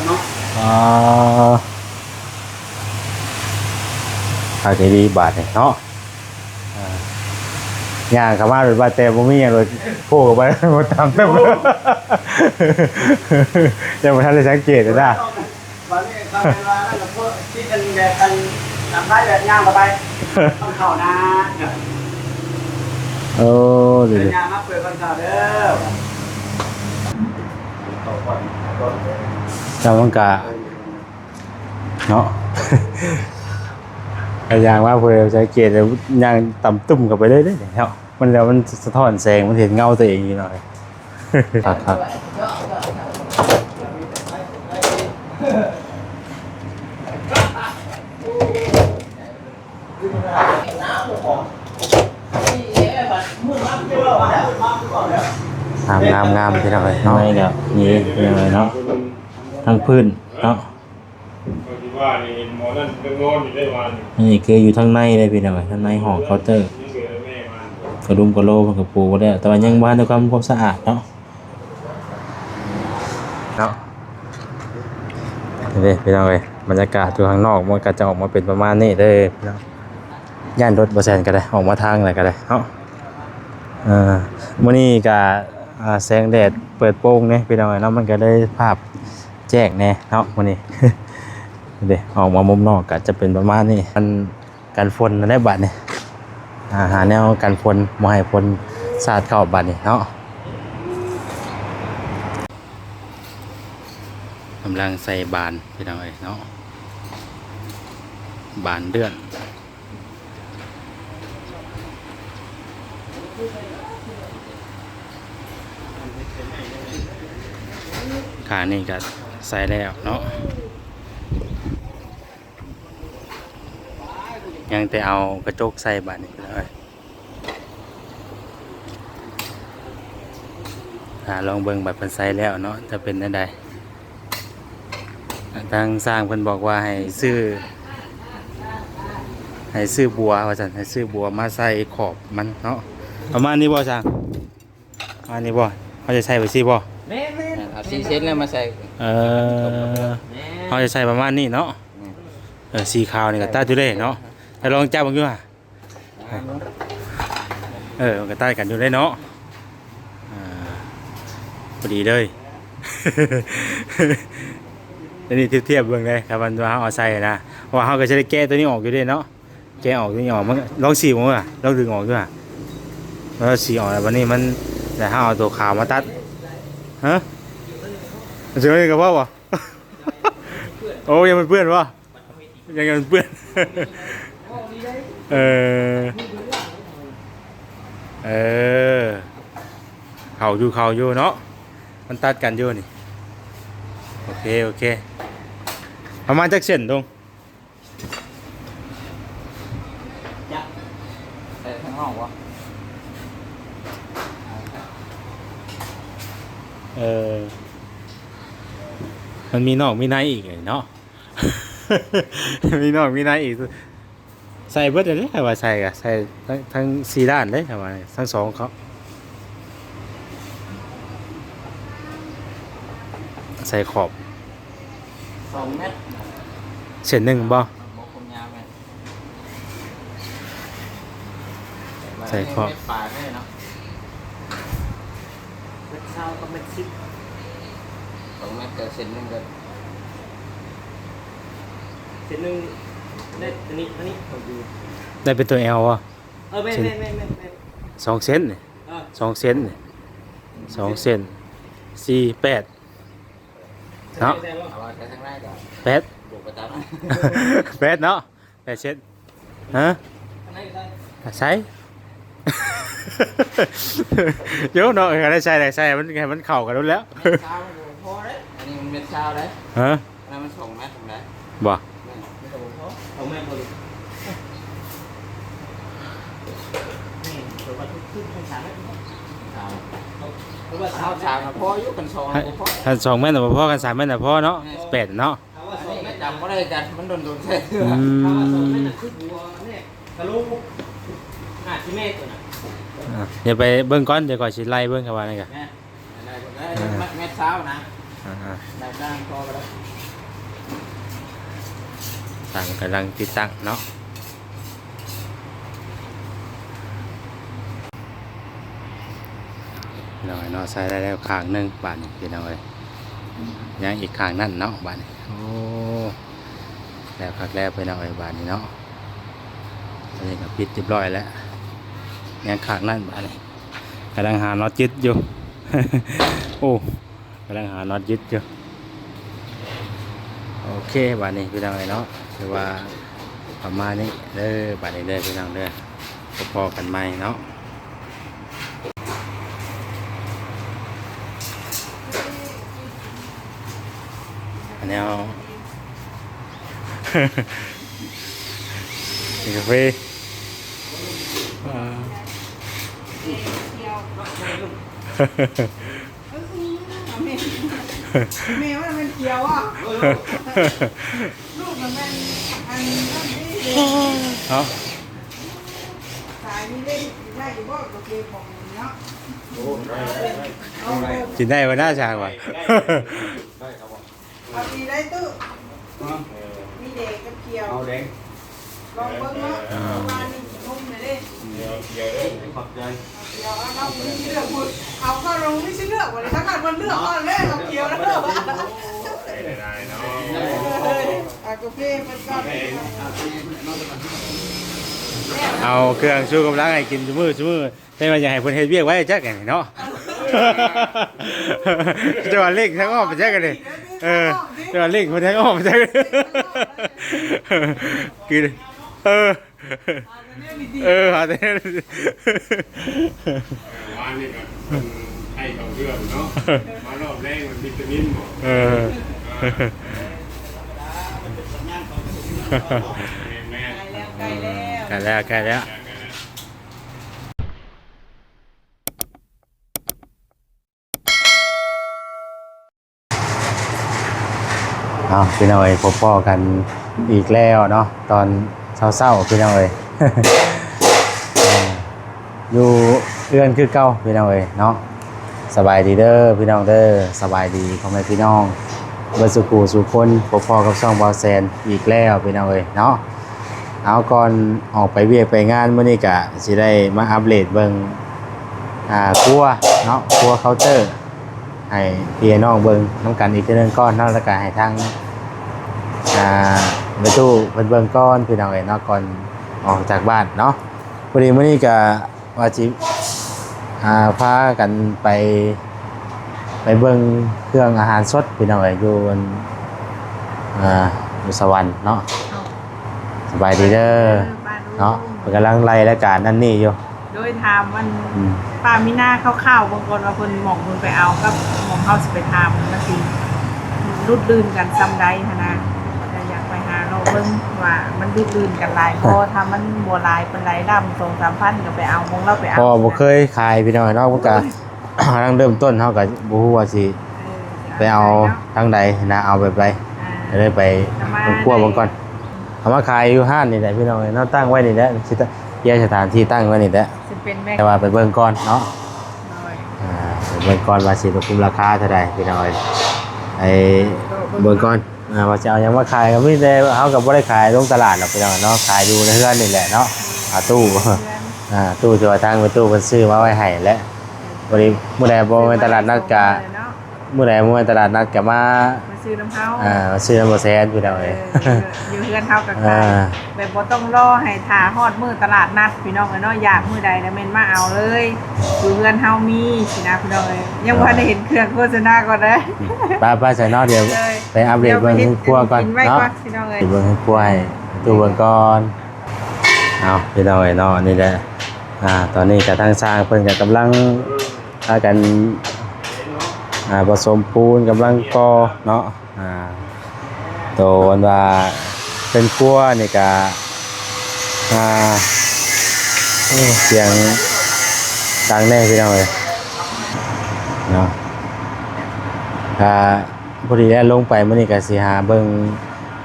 เนาะขายดีบาทเนาะย่างเข้ามาโดยบาดแต่บ่มีหยังเลยโผล่ไปบ่ตามเต็มยังบ่ทันได้สังเกตเลยนะวันนี้เขาเวลาแล้วก็พวกที่กันแบบกันทำได้แบบย่างเข้าไปต้องเข้านะโอ้ดีย่างมาเปิดกันเข้าเด้อจำมันกะเนาะอย่างว่าเพื่อสังเกตแล้วย่างต่ำตุ่มกับไปได้เนาะมันแล้วมันสะท้อนแสงมันเห็นเงาตัวเองอยู่หน่อยครับงามที่เราเลยเนาะนี่เนี่ยนี่เป็นยังไงเนาะทั้งพื้นเนาะนี่คืออยู่ทั้งในเลยพี่น้องทั้งในห้องเคาน์เตอร์กระดุมกระโหลกกระปูก็ได้แต่ว่ายังบ้านด้วยความสะอาดเนาะนี่พี่น้องเลยบรรยากาศอยู่ข้างนอกมันก็จะออกมาเป็นประมาณนี้เลยพี่น้องย่านรถบัสแซนก็ได้ออกมาทางอะไรก็ได้เนาะมื้อนี้ก็แสงแดดเปิดโปร่งเนี่ยพี่น้องเนาะมันก็ได้ภาพแจ้งแน่เนาะมื้อนี้ เดี๋ยวออกมามุมนอกก็จะเป็นประมาณนี้มันกันฝนได้บัดนี่หาแนวกันฝนบ่ให้ฝนสาดเข้าบัดนี่เนาะกำลังใส่บานพี่น้องเนาะบานเดือนขานี่ก็ใส่แล้วเนาะยังแต่เอากระจกใส่บานนี่เลยลองเบิ่งบัดเพิ่นใส่แล้วเนาะจะเป็นได้ทางสร้างเพิ่นบอกว่าให้ซื้อบัวว่าซั่นให้ซื้อบัวมาใส่ขอบมันเนาะประมาณนี้บ่ช่างประมาณนี้บ่เขาจะใส่ไปสิบ่เอา4 เซนแล้วมาใส่เขาจะใส่ประมาณนี้เนาะสีขาวนี่ก็ตัดอยู่เลยเนาะแต่ลองจับมันอยู่ห่ะมันก็ตัดกันอยู่ได้เนาะพอดีเลยอันนี้เทียบเบิ่งเลยครับมันว่าเอาใส่นะเพราะว่าเขาก็จะได้แก้ตัวนี้ออกอยู่ด้วยเนาะแก้ออกตัวนี้ออกมันลองสีมันอ่ะลองดึงออกด้วยแล้วสีออกแล้ววันนี้มันแต่ถ้าเอาตัวขาวมาตัดฮะเจออะไรกับพ่อวะโอ้ยังเป็นเพื่อนวะยังเป็นเพื่อนเขาอยู่เนาะมันตัดกันอยู่นี่โอเคประมาณจักเส้นตรงใส่ข้างนอกวะมันมีนอกมีในอีกเนาะ มีนอกมีในอีกใส่เบิดเลยว่าใส่กะใส่ทั้ง4ด้านเลยว่าทั้ง2เขาใส่ขอบ2 เมตรเส้นหนึ่งบ่ใส่ขอบป่าแม่เนาะเม็ดเช้ากับเม็ด10 2 เมตรกับเส้นหนึ่งกันเส้นหนึ่งได้อันนี้ได้เป็นตัว L อ่ะไม่2 เซนนี่2 เซนนี่2 เซน48เนาะ8เนาะ8 เซนฮะใช่เยอะเนาะได้ใส่มันเข้ากันแล้วพอđấyอันนี้มันเม็ดเช้าđấyฮะอันนั้นมัน2 เมตรได้บ่2 เมตรพอดีนี่ตัวก็ขึ้น3 เมตรเพราะว่าเช้าพออยู่กัน2ถ้า2 เมตรพอกัน3 เมตรพอเนาะ8เนาะจำก็ได้จัดมันโดนใช่ถ้าว่า2 เมตรขึ้นบัวเนี่ยกะโหลก5 เมตรตัวน่ะเดี๋ยวไปเบิ่งก่อนเดี๋ยวก่อนสิไล่เบิ่งครับว่านี่ก็เม็ดเช้านะ ได้สร้างพอไปแล้ว สั่งกำลังติดตั้งเนาะหน่อยเนาะใส่ได้แล้วข้างหนึงบาทนี่พี่น้องเอ้ยยังอีกข้างนั่นเนาะบาทนี่โอ้แล้วคักแล้วพี่น้องเอ้ยบาทนี่เนาะตอนนี้ก็ปิดเรียบร้อยแล้วยังข้างนั่นบาทนี่กำลังหาน็อตยึดอยู่ โอ้กำลังหาน็อตยึดอยู่โอเคบาทนี้พี่น้องเอ้ยเนาะคือว่าประมาณนี้เด้อบาทนี้เด้อพี่น้องเด้อพอๆกันไหมเนาะอันนี้เอา มีกาแฟแม่ว่ามันเขียวอ่ะลูกมันเป็นอันนั้นนี่ เอา สายนี่ได้ได้อยู่บ่กับเกมของเนาะเอา กินได้วันหน้าชางว่ะ เอาตีได้ตู้มีเด็กกับเขียว เอาแดง ลองเบิ่งเนาะว่านี่นุ่มเลยเด้ ขอบใจ เดี๋ยวเอาไม่เลือกหมดเอาเข้าลงไม่ใช่เลือกหมดเลยถ้าขาดมันเลือกอ่อนแรกกับเขียวแล้วเลือกว่าเอากาแฟมันก็ เอาเครื่องชูกำลังให้กินชั่วมือให้มันอยากให้เพิ่นเฮ็ดเวียกไว้จักกันเนาะ จะว่าเล่งทั้งออกไปจักกันเลยจะว่าเล่งเพิ่นทั้งออกไปจักกัน คือหาแต่ วันนี้ก็ให้เขาเรื่องเนาะมารอบแรกมันวิตามินหมดแม่ ไกลแล้ว ใกล้แล้วพี่น้อยพบพ่อกันอีกแล้วเนาะตอนเช้าๆพี่น้อย อยู่เอื้อนคือเก่าพี่น้องเอ้ยเนาะสบายดีเด้อพี่น้องเด้อสบายดีพ่อแม่พี่น้องเบิดสุขสู่คนพบพ่อกับช่องบอแซนอีกแล้วพี่น้องเอ้ยเนาะเอาก่อนออกไปเวียกไปงานมื้อนี้ก็สิได้มาอัปเดตเบิ่งครัวเนาะครัวเคาน์เตอร์ให้พี่น้องเบิ่งนำกันอีกเทื่อนึงก่อนเนาะแล้วก็ให้ทางแม่ตู้เพิ่นเบิ่งก่อนพี่น้องเอ้ยเนาะก่อนออกจากบ้านเนาะพอดีมื้อนี้ก็ว่าจิพากันไปเบิ่งเครื่องอาหารสดพี่น้องเอ้ยอยู่อยู่สวรรค์เนาะสบายดีเด้อเนาะเพิ่นกำลังไล่รายการนั่นนี่อยู่ โดยถามมันป้ามีหน้าคร่าวๆบางคนว่าเพิ่นหม่องเพิ่นไปเอากับหม่องเฮาสิไปถามมันสิรุดลื่นกันซ้ำใดหั่นนะแต่อยากไปหาเราเบิ่งว่ามันรุดลื่นกันหลายบ่ถ้ามันบ่หลายปานใดดำ 2-3,000ก็ไปเอาของเราไปเอา พอบ่เคยขายพี่น้องเนาะมันก็กำลังเริ่มต้นเฮาก็บ่ฮู้ว่าสิไปเอาทางใดนะเอาแบบใดก็เลยไปครัวเบิ่งก่อนเอามาขายอยู่ห้านนี่แหละพี่น้องเนาะตั้งไว้นี่แหละสิแยกสถานที่ตั้งไว้นี่แหละ สิเป็นแม่ แต่ว่าไปเบิ่งก่อนเนาะ น้อย ไปเบิ่งก่อนว่าสิคุมราคาเท่าใดพี่น้องไอ้เบิ่งก่อนว่าจะเอาหยังมาขายก็มีแต่เฮาก็บ่ได้ขายลงตลาดหรอกพี่น้องเนาะขายอยู่ในเรือนนี่แหละเนาะตู้ตู้ที่ว่าทางไปตู้เพิ่นซื้อมาไว้ให้และบ่ได้มื้อใดบ่แม่นตลาดนัดก็มื้อใดบ่แม่นตลาดนัดก็มา มาซื้อน้ำเฮา มาซื้อน้ำบ่แซนพี่น้องเอ้ย อยู่เฮือนเฮากับขายแบบบ่ต้องรอให้ท่าฮอดมื้อตลาดนัดพี่น้องเอ้ยเนาะอยากมื้อใดแล้วแม่นมาเอาเลยอยู่เฮือนเฮามีสินะพี่น้องเอ้ยยังบ่ทันได้เห็นเครื่องโฆษณาก่อนเด้อ ป้าใส่เนาะเดี๋ยวไปอัปเดตเบิ่งให้ครัวก่อน กินไว้ เนาะ ก่อนพี่น้องเอ้ย เบิ่งให้ครัวให้ตู้เบิ่งก่อนเอาพี่น้องเอ้ยเนาะนี่แหละตอนนี้ก็ทางสร้างเพิ่นก็กำลังพากันผสมปูนกำลังก่อเนาะโตอันว่าเป็นครัวนี่ก็เสียงดังแน่พี่น้องเอ้ยเนาะพอดีแล้วลงไปมื้อนี้ก็สิหาเบิ่ง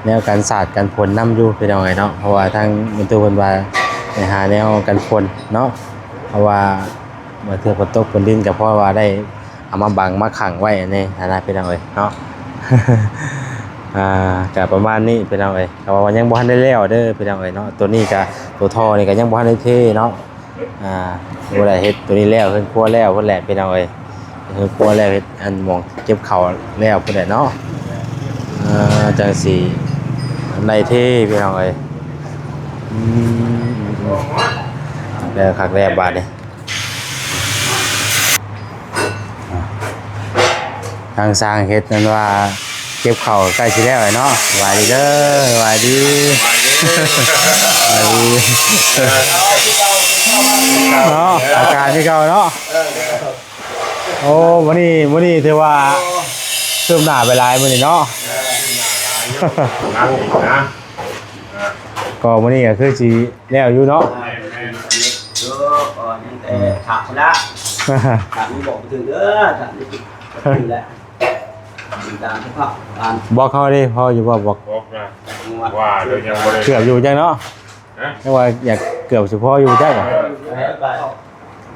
แนวกันศาสตร์กันฝนนำอยู่พี่น้องเอ้ยเนาะเพราะว่าทางมีตู้เพิ่นว่าให้หาแนวกันฝนเนาะเพราะว่าเมื่อเทื่อฝนตกฝนดินก็เพราะว่าได้ เอามาบังมาขังไว้นี่นะพี่น้องเอ้ยเนาะ ก็ประมาณนี้พี่น้องเอ้ยก็ว่ายังบ่ทันได้แล้วเด้อพี่น้องเอ้ยเนาะตัวนี้ก็ตัวท่อนี่ก็ยังบ่ทันได้เทเนาะบ่ได้เฮ็ดตัวนี้แล้วเพิ่นครัวแล้วเพิ่นแหละพี่น้องเอ้ยเพิ่นครัวแล้วเฮ็ดอันหมองเก็บข้าวแล้วเพิ่นแหละเนาะจังสิได้เทพี่น้องเอ้ยแล้วคักแล้วบาดนี้ทางสร้างเฮ็ดนั่นว่าเก็บเข่าใกล้สิแล้วเนาะสวัสดีเด้อสวัสดีสวัสดีเนาะอาการที่เก่าเนาะโอ้วันนี้ถือว่าเพิ่มหน้าไปหลายมื้อนี้เนาะก็วันนี้ก็คือสิแล้วอยู่เนาะถามละถามนี่บอกถึงเด้อถามนี่ถึงแล้วบอกเขาดิพ่ออยู่บอกนะว่าเดี๋ยวยังบ่ได้ เกือบอยู่จังเนาะแต่ว่าอยากเกือบสิพ่ออยู่จังอ่ะ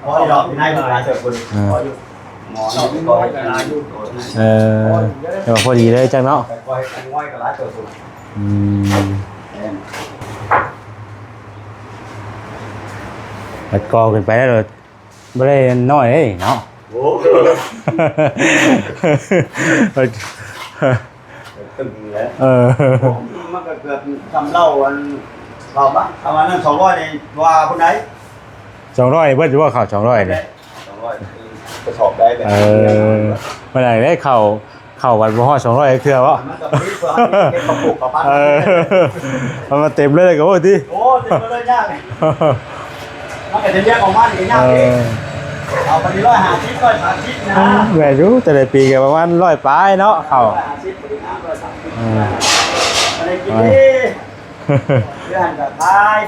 พอดอกในเวลาเกิดคนพออยู่หมอเราก็เวลาอยู่แต่ว่าพอดีเลยจังเนาะคอยง่อยกับร้านเกิดคนบัดกอขึ้นไปแล้วเลยไม่ได้น้อยเลยเนาะโอ้ตึงแล้วมันก็เกิดทำเล่าวันเราบ้างประมาณนั้น200นี่ว่าคนไหน200เพิ่นสิว่าข้าว200นี่200กระสอบได้แบบเมื่อไหร่ได้ข้าววันบ่ฮอด200เทื่อบ่มันก็มีเพื่อเก็บกระปุกกระปัดมันมาเต็มเลยก็โอ้ติโอ้เต็มเลยยากมันก็จะแยกออกมาอีกยากเองเอาไป150 130นะแม่อยู่แต่ละปีก็ประมาณ100ปลายเนาะข้าวอะไรกินดิเรื่องกับทาย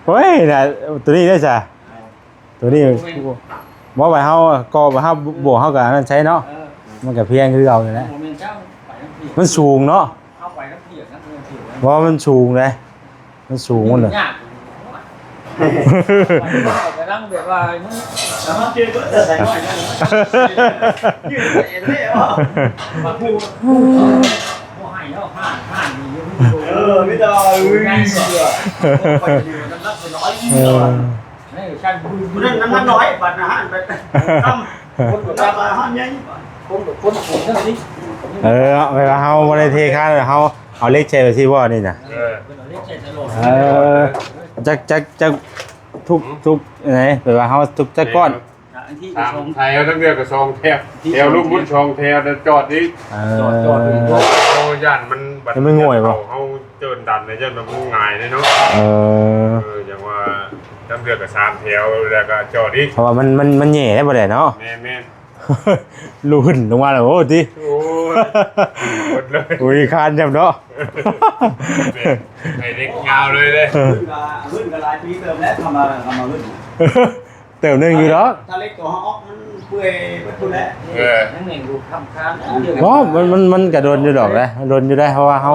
เฮ้ยน่ะตัวนี้ได้จ้ะตัวนี้บ่ว่าเฮาก็บ่เฮาบ่เฮาก็นั่นใช้เนาะมันก็เพียงคือเอานี่แหละมันสูงเนาะเพราะมันสูงเลยมันสูงมันเลยกำลังแบบว่ามึงสามารถเจอก็ใส่หน่อยนะยืดเอ็นเลยอ่ะมาพูดบ่ให้แล้วห่านนี่ไม่ได้ง่ายสุดอ่ะไปดีน้ำหนักน้อยนี่ช่างบุญน้ำหนักน้อยบัดนะฮะไปทำคนกับตาห่านยังคนเท่านี้เวลาเฮาบ่ได้เทค่าเฮาเอาเล็กใช้ไปที่บ่นี่น่ะจักทุกไหนแปลว่าเฮาทุกจักก้อนไทยเอาทั้งเดือนกับซองแทบแถวลูกบุญซองแถวจอดนี่จอดโอ้ย่านมันบัดไม่ง่วยบ่เฮาเจินดันในย่านมันง่ายเนาะอย่างว่าทั้งเดือนกับ3แถวแล้วก็จอดนี่เพราะว่ามันแหย่ได้บ่ได้เนาะแม่ลุ่นลงมาแล้วโอ้ติโอ้หมดเลยอุ้ยคานจังเนาะไอ้เด็กยาวเลยขึ้นกับหลายปีเติมแล้วทำมาขึ้นเติมนึงอยู่เนาะถ้าเล็กตัวออกมันเปื่อยไปพุ่นแล้วนั่นเองดูคำค้านอ๋อมันกระโดนอยู่ดอกเลยโดนอยู่ได้เพราะว่าเฮา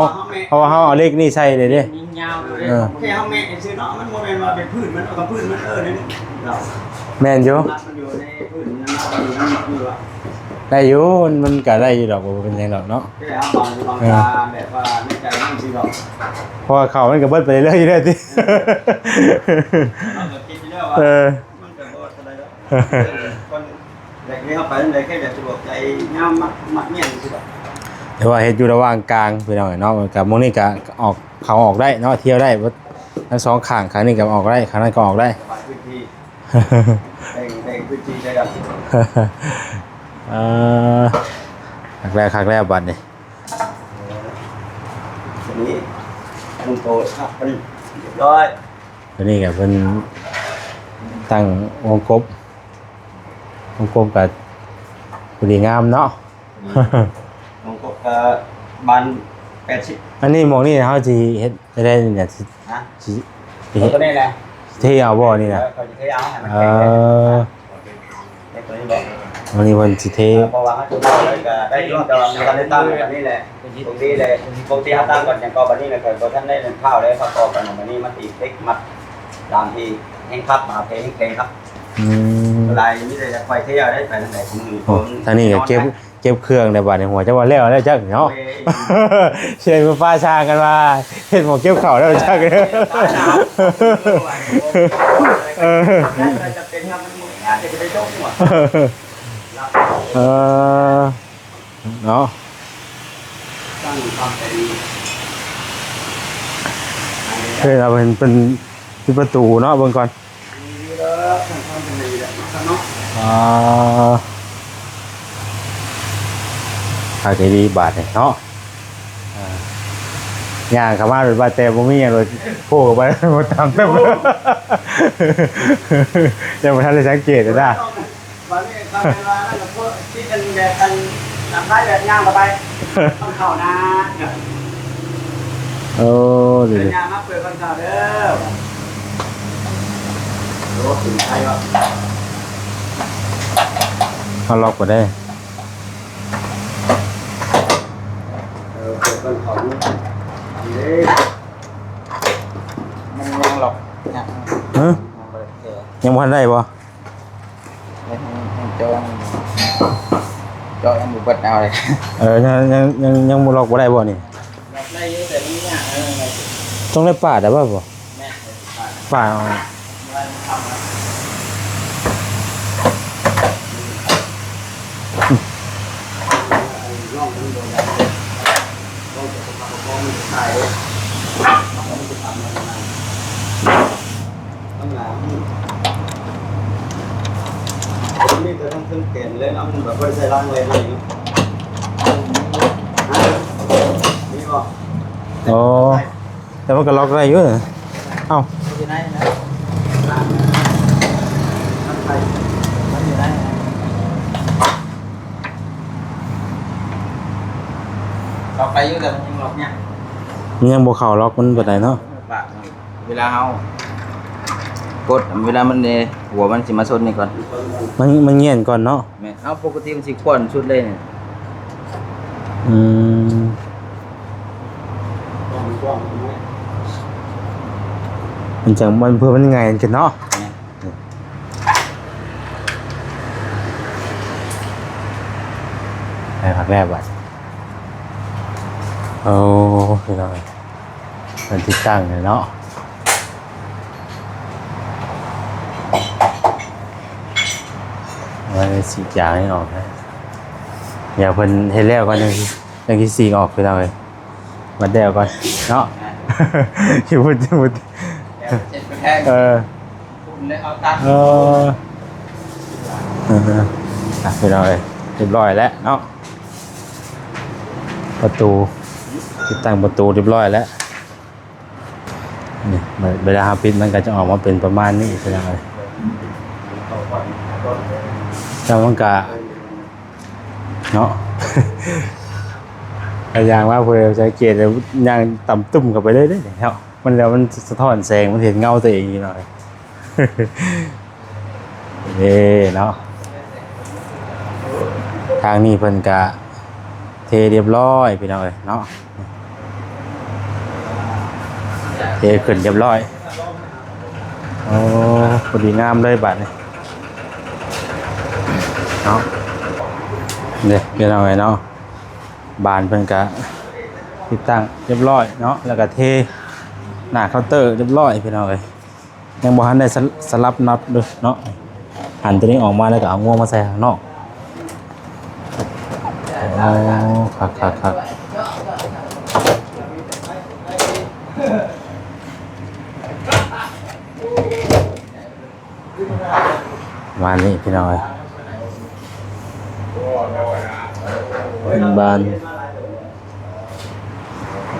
เอาเลขนี่ใส่เลยดิยิงยาวเลยแค่เฮาแม่ซื้อเนาะมันบ่แม่นว่าเป็นพืชมันเอากับพืชมันนี่แม่นอยู่ได้อยู่มันก็ได้อยู่ดอกบ่เป็นหยังดอกเนาะแบบว่าในใจมันสิดอกพอเข้ามันก็เบิดไปเรื่อยๆเด้อติมันก็คิดอยู่แล้วว่ามันก็บ่ได้ดอกคนแรกนี้เฮาไปได้แค่แบบสะดวกใจยามมักเมียนสิดอกแต่ว่าเฮ็ดอยู่ระหว่างกลางพี่น้องเนาะกับมื้อนี้ก็ออกเข้าออกได้เนาะเที่ยวได้ทั้งสองข้างนี้ก็ออกได้ข้างนั้นก็ออกได้ได้พื้นที่ได้ครับคักแรกบัดนี่ทีนี้ลุงโตครับเป็นเรียบร้อยตัวนี้ก็เพิ่นตั้งวงกบกับพอดีงามเนาะวงกบกับบ้าน80อันนี้หม่องนี้เฮาสิเฮ็ดได้เนี่ยสิตัวนี้แหละเที่ยวบ่นี่น่ะเขาจะเที่ยวให้มันแข็งตัวนี้บอก วันนี้วันสิเท เพราะว่าเขาจุดเลยก็ได้ร่วมแต่ว่าการได้ตั้งแบบนี้แหละตรงนี้เลยปกติเขาตั้งก่อนอย่างก่อนวันนี้เลยก่อนท่านได้เงินข้าวเลยเขาต่อกันวันนี้มันตีเล็กมัดตามที่แห้งครับมาเพลงเพลงครับ ลายนี่เลยไปเที่ยวได้ไปทางไหนของมือ โอ้ทางนี้ก็เก็บเครื่องในบ้านในหัวจังว่าแล้วจักเนาะเชิญมาฟ้าชากันว่าเห็นหมอเก็บข้าวแล้วจักเด้อจะเป็นงานมันงานจะได้โชคหัวเนาะ ตั้งความใจดี เฮ้ยเราเป็นประตูเนาะเบิ่งก่อนขายดีบาทเนาะย่างเข้ามาเป็นบาดแต่บ่มีหยังเลยโผล่ไปบ่ตามเต็มยังบ่ทันได้สังเกตเลยนะวันนี้ทำเวลาแล้วก็ที่กันแบบกันทำได้แบบย่างต่อไปต้องเข้านะโอ้ดี เป็นย่างมาเปิดวันเสาร์เด้อโอ้ถึงไทยวะเขาล็อกบ่ได้เปิดวันเสาร์นี่มันยังหลอกยังบ่ทันได้บ่cho em một vật nào đây ยังบ่ล็อกบ่ได้บ่นี่ต้องได้ปาดได้บ่ปาดนี่จะต้องขึ้นเกณฑ์เลยนะมันแบบบริษัทล่างเลยนี่นี่ก็โอ้แต่มันก็ล็อกได้อยู่เอ้าอยู่ไหนนะมันอยู่ไหนล็อกไปอยู่แต่มันยังล็อกเนี่ยมันยังบ่เข้าล็อกมันบ่ได้เนาะเวลาเฮากดเวลามันหัวมันสิมาชนนี่ก่อนมันเงียนก่อนเนาะแม่เอาปกติมันสิควนชุดเลยเนี่ยมันจังมันเพื่อมันง่ายกันเนาะไอ้ผักแรกบัดโอ้คืออะไรมันที่ตั้งเลยเนาะว่าสีจางให้ออกนะอย่าเพิ่นเฮ็ดแล้วก่อนยังที่สีออกไปเลยมาเดวก่อนเนาะคิดพูดไปเลยเรียบร้อยแล้วเนาะประตูติดตั้งประตูเรียบร้อยแล้วนี่เวลาปิดมันก็จะออกมาเป็นประมาณนี้ไปเลยจำมันกะเนาะอย่างว่าเพื่อจะเกลียดย่างต่ำตุ่มกับไปเลยได้แล้วมันแล้วมันสะท้อนแสงมันเห็นเงาตัวเองหน่อยเนาะทางนี้เพิ่นกะเทเรียบร้อยพี่น้องเนาะเทขึ้นเรียบร้อยโอ้พอดีงามเลยบัดนี้เนาะเด็กพี่น้องเนาะบานเพิ่นกะติดตั้งเรียบร้อยเนาะแล้วก็เทหน้าเคาน์เตอร์เรียบร้อยพี่น้องยังบ่ทันได้สลับน็อตด้วยเนาะหันตัวนี้ออกมาแล้วก็เอางวงมาใส่ข้างนอกโอ้คักมานี่พี่น้อง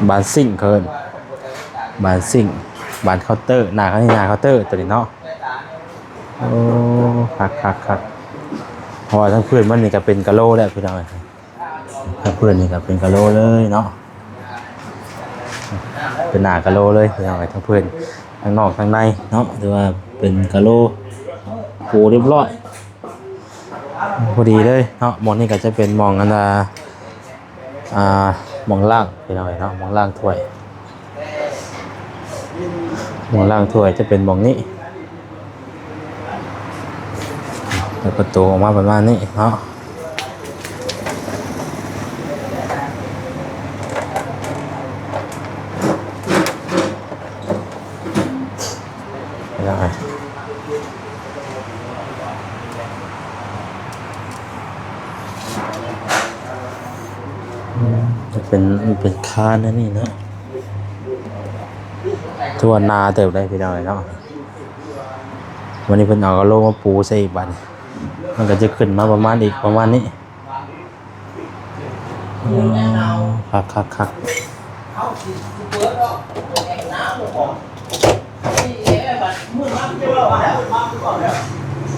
บานซิ่งเคินบานซิ่งบานเคาน์เตอร์หน้าเคาน์เตอร์ตัวนี้เนาะโอ้คักเพราะว่าทั้งเพื่อนมันนี่ก็เป็นกะโลแล้วพี่น้องทั้งเพื่อนนี่ก็เป็นกะโลเลยเนาะเป็นหน้ากะโลเลยพี่น้องทั้งเพื่อนทั้งนอกทั้งในเนาะหรือว่าเป็นกะโลโหเรียบร้อย พอดีเลยเนาะหมองนี่ก็จะเป็นหมองอันน่ะหมองล่างพี่น้องเนาะหมองล่างถ้วยหมองล่างถ้วยจะเป็นหมองนี้เปิดประตูออกมาประมาณนี้เนาะได้เป็นคานนะนี่เนาะทั่วนาเติบได้พี่น้องเนาะวันนี้เพิ่นเอากระโหลกมาปูใส่อีกบัดมันก็จะขึ้นมาประมาณอีกประมาณนี้คร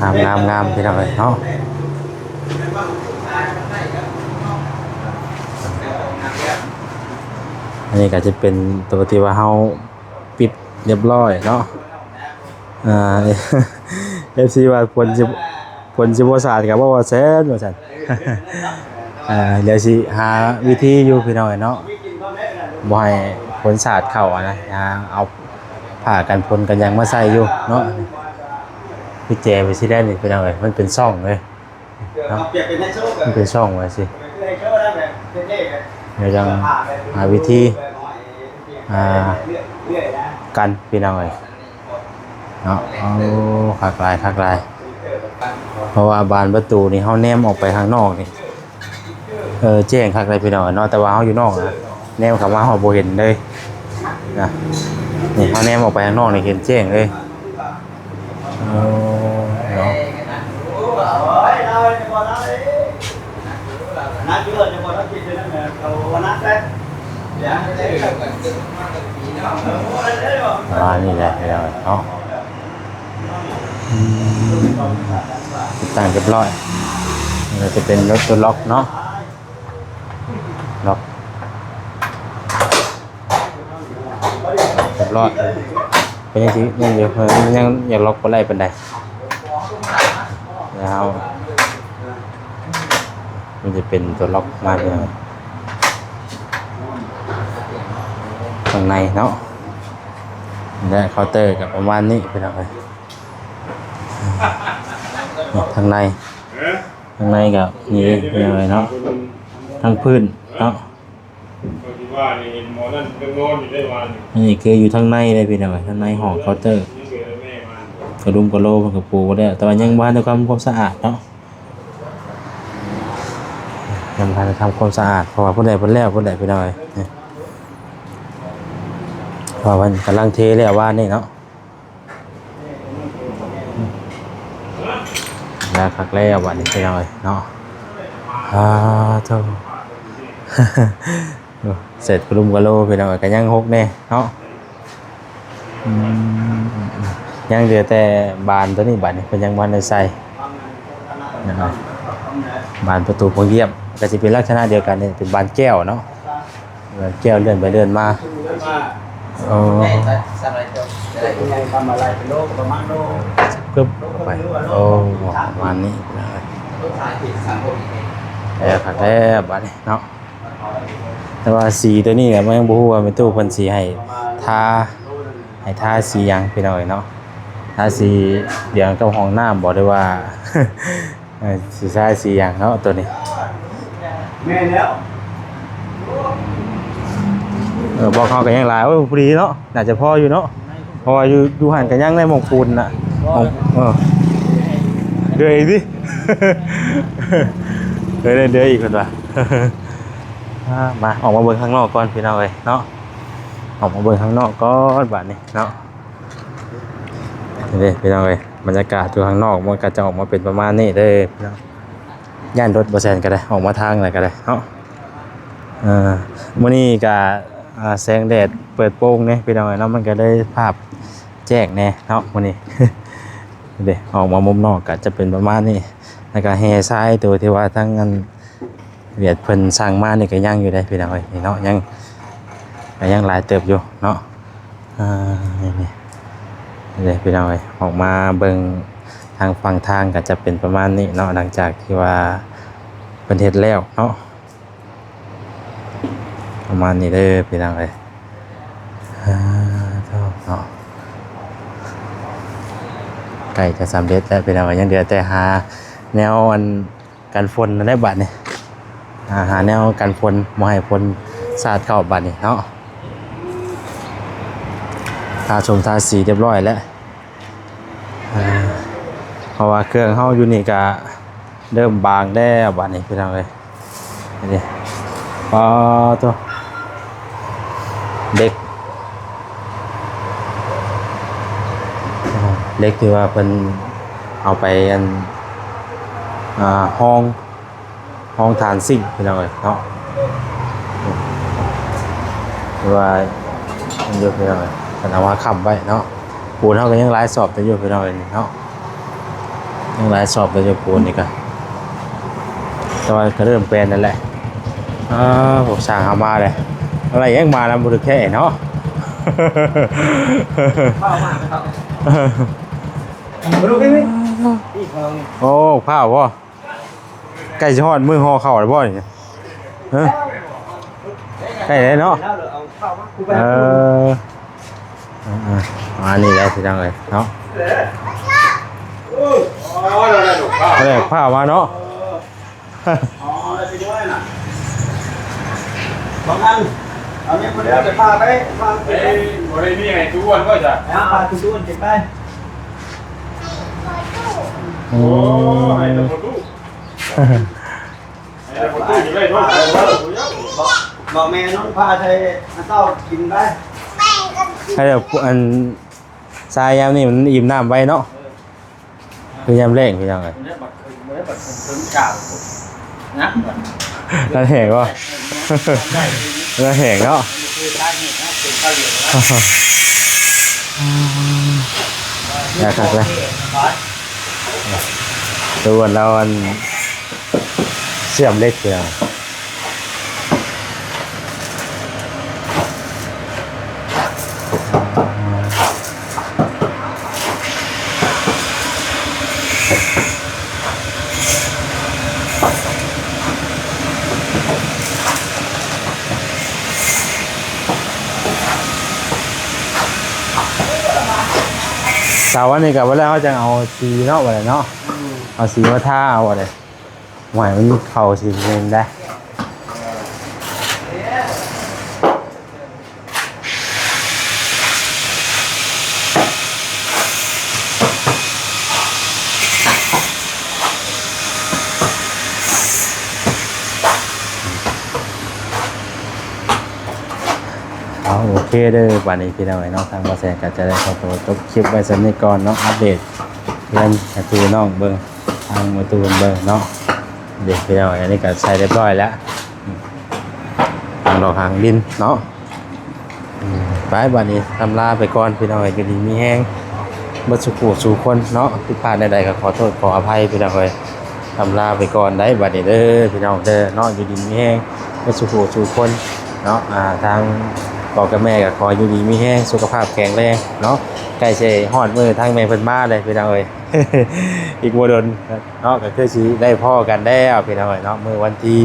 ับงามพี่น้องเนาะอันนี้ก็จะเป็นตัวที่ว่าเฮาปิดเรียบร้อยเนาะFC ว่าผลสิบ่สะอาดก็บ่ว่าแซ่นว่าซั่นเดี๋ยวสิหาวิธีอยู่พี่น้องเนาะบ่ให้ผลสะอาดเข้านะเอาผ้ากันฝนกันยังมาใส่อยู่เนาะพี่แจไปสิได้นี่พี่น้องเอ้ยมันเป็นช่องเลยเนาะมันเป็นช่องไว้สิเดี๋ยวยังหาวิธีกันพี่น้องเอ้ยเนาะเอาคักลายเพราะว่าบานประตูนี่เฮาแนมออกไปข้างนอกนี่แจ้งคักเลยพี่น้องเนาะแต่ว่าเฮาอยู่นอกนะแนมเข้ามาเฮาบ่เห็นเลยนะนี่เฮาแนมออกไปข้างนอกนี่เห็นแจ้งเลยเนาะนี่แหละพี่น้องเนาะต่างเรียบร้อยเราจะเป็นรถตัวล็อกเนาะล็อกเรียบร้อยเป็นยังที่ยังเดี๋ยวยังอยากล็อกก็ไล่เป็นใดแล้วมันจะเป็นตัวล็อกมาเลยข้างในเนาะและเคาน์เตอร์กับประมาณนี้เป็นอะไรทางในกับนี่เลยเนาะทางพื้นเนาะนี่คืออยู่ทางในเลยพี่น้องทางในห้องเคาน์เตอร์กระดุมกระโหลกกระปูก็ได้แต่ว่ายังบ้านในความสะอาดเนาะยังบ้านทำความสะอาดเพราะว่าผู้ใดผู้แล้วผู้ใดพี่น้องเพราะว่ามันกำลังเทแล้วว่านี่เนาะแล้วคักแล้ววันนี้ไปหน่อยเนาะเท่า เสร็จกลุ่มกะโลไปหน่อยกันยังหกแน่เนาะยังเหลือแต่บานตัวนี้บานนี้เป็นยังบานในใส่นะครับบานประตูพวงเยี่ยมก็จะเป็นลักษณะเดียวกันเนี่ยเป็นบานแก้วเนาะบานแก้วเลื่อนไปเลื่อนมาเพิ่มไปประมาณนี้เลยแล้วครับแล้วบัดนี้เนาะแต่ว่าสีตัวนี้มันยังบ่ฮู้ว่าเป็นตู้เพิ่นสีให้ทาสีหยังพี่น้อยเนาะทาสีเดียวกับห้องน้ำบอกได้ว่าสีใช้สีหยังเนาะตัวนี้แม่แล้วบอกเขากันยังหลายว่าพอดีเนาะน่าจะพออยู่เนาะเพราะว่าอยู่หันกันยังในหม่องปูนน่ะเดือยอีกดิเดือยอีกคนว่ะมาออกมาเบิ่งข้างนอกก่อนพี่น้องเอ้ยเนาะออกมาเบิ่งข้างนอกก่อนบัดนี้เนาะนี่พี่น้องเอ้ยบรรยากาศอยู่ข้างนอกมันก็จะออกมาเป็นประมาณนี้เด้อพี่น้องย่านรถบ่แซนก็ได้ออกมาทางไหนก็ได้เนาะมื้อนี้ก็แสงแดดเปิดโปร่งเนี่ยพี่น้องเนาะมันก็ได้ภาพแจ้งแน่เนาะมื้อนี้ เด้ออกมามุมนอกก็จะเป็นประมาณนี้แล้วก็แห่ทรายตัวที่ว่าทั้งอันเวียดเพิ่นสร้างมานี่ก็ยังอยู่ได้พี่น้องเอ้ยนี่เนาะยังหลายเติบอยู่เนาะนี่เด้พี่น้องเอ้ยออกมาเบิ่งท างฝั่งทางก็จะเป็นประมาณนี้เนาะหลังจากที่ว่าเพิ่นเฮ็ดแล้วเนาะประมาณนี้เด้อพี่น้องเอ้ยเนาะใกล้จะสำเร็จแล้วพี่น้องยังเหลือแต่หาแนวอันกันฝนนั่นแหละบัดนี้หาแนวกันฝนบ่ให้ฝนสาดเข้าบัดนี้เนาะทาชมทาสีเรียบร้อยแล้วเพราะว่าเครื่องเฮาอยู่นี่ก็เริ่มบางแล้วบัดนี้พี่น้องเอ้ยนี่พอตัวเด็กที่ว่าเพิ่นเอาไปอันห้องทานซิ่งพี่น้องเอ้ยเนาะหรือว่ามันอยู่พี่น้องเอ้ยเพิ่นเอามาค้ำไว้เนาะปูนเฮาก็ยังหลายสอบแต่อยู่พี่น้องเอ้ยเนาะยังหลายสอบแต่อยู่ปูนนี่ก็แต่ว่าก็เริ่มเป็นนั่นแหละผมสั่งเอามาเลยอะไรยังมาแล้วบ่ได้แค่เนาะ ข้าวมากนะครับมาดูพี่พี่นี่เขา โอ้ข้าวบ่ใกล้สิฮอดมื้อห่อข้าวแล้วบ่นี่ฮะใกล้แล้วเนาะ แล้วเอาข้าวมากูไป อันนี้แล้วพี่น้องเอ้ยเนาะ เราได้ดอกข้าว ก็ได้ข้าวมาเนาะ อ๋อได้ไปด้วยน่ะบางอันเอาเนี่ยคนเดียวจะพาไปพาไป เอ้ยบรินี่ไงทุกวันก็จะ แล้วพาคุณดูนเก็บไป โอ้ ให้ตะมุดูให้ตะมุดูอยู่ได้ด้วย บอกแม่น้องพาใช้เต้ากินไป ให้เดี๋ยวอันทรายยามนี่มันอิ่มน้ำไว้เนาะคือยามแรงพี่น้องเอ้ย เนี่ยบักเนี่ยบักถึงกล่าวนะ แล้วแหงบ่แล้วแหงเนาะ คือได้เห็นนะเป็นข้าวเหนียวนะ อยากขัดเลยตัวเราอันเสื่อมเล็กเดียว เสาร์วันนี้กับวันแรกเขาจะเอาสีเนาะวันไหนเนาะเอาสีมาท่าเอาอะไรหมายมันเข่าสีเงินได้โอเคเด้อวันนี้พี่น้องเนาะทางบริษัทก็จะได้ขอตัวจบคลิปไว้สักนิดก่อนเนาะอัปเดตเรื่องประตูน้องเบิ้งทางประตูเบิ้งเนาะเด็กพี่น้องอันนี้ก็ใส่เรียบร้อยแล้วทางดอกหางดินเนาะไปวันนี้ทำลาไปก่อนพี่น้องอยู่ดีมีแห้งบัสุขุสู่คนเนาะผิดพลาดใดๆก็ขอโทษขออภัยพี่น้องเลยทำลาไปก่อนได้บัดนี้เด้อพี่น้องเด้อเนาะอยู่ดีมีแห้งบัสุขุสู่คนเนาะทางบอกกับแม่ก็ขออยู่ดีมีแห้งสุขภาพแข็งแรงเนาะใกล้สิฮอดมื้อทางแม่เพิ่นมาเลยพี่น้องเอ้ย อีกบ่ดนเนาะก็คือสิได้พ่อกันแล้วพี่น้องเอ้ยเนาะมื้อวันที่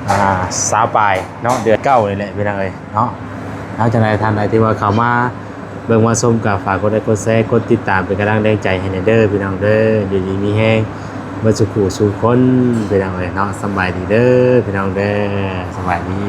20ปลายเนาะเดือน9นี่แหละพี่น้องเอ้ยเนาะแล้วจังได๋ท่านใดที่ว่าเข้ามาเบิ่งมาชมก็ฝากกดไลค์กดแชร์กดติดตามเป็นกำลังแรงใจให้เด้อพี่น้องเด้ออยู่ดีมีแห้งบ่สุขสู่คนพี่น้องเอ้ยเนาะสบายดีเด้อพี่น้องเด้อสบายดี